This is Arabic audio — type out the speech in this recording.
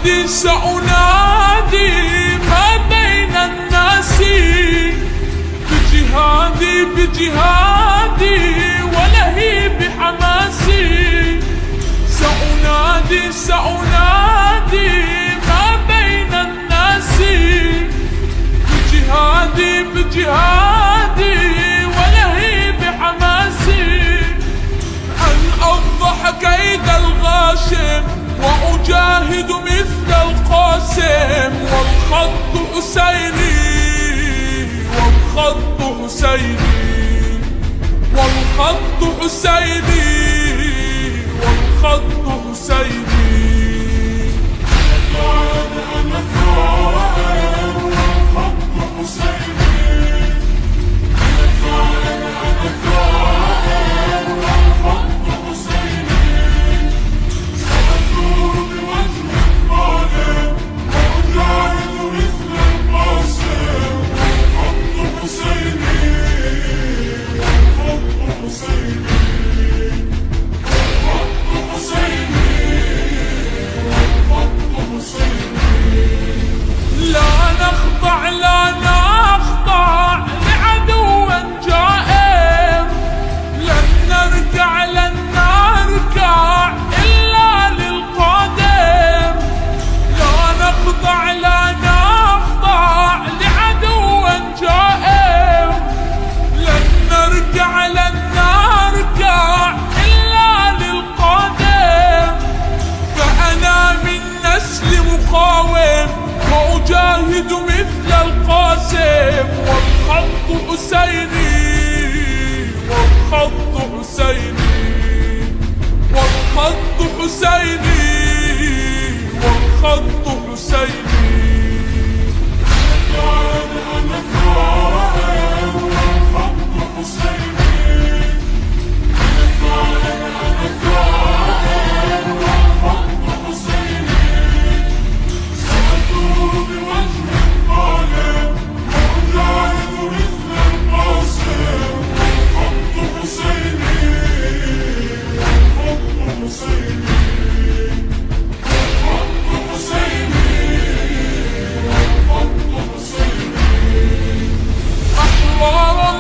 سأنادي ما بين الناس بجهادي ولهيب حماسي. سأنادي ما بين الناس بجهادي ولهيب حماسي. أن أفضح كيد الغاشم وأجاهد مثل القاسم. والخط حسيني والخط حسيني والخط حسيني والخط حسيني. أنا ثائر والخط حسيني. أنا ثائر والخط حسيني. سأثور بوجه الظالم وأجاهد مثل القاسم. والخط حسيني والخط حسيني والخط حسيني والخط حسيني. لا نخضع لعدو جائر. لن نركع إلا للقادم. لا نخضع لعدو جائر. لن نركع إلا للقادم. فأنا من نسل مقاوم وأجاهد مثل القاسم. والخط حسيني والخط حسيني والخط حسيني والخط حسيني. أنا ثائر والخط حسيني. أنا ثائر والخط حسيني. سأثور بوجه الظالم وأجاهد مثل القاسم. والخط حسيني والخط حسيني والخط حسيني والخط حسيني. أحرارا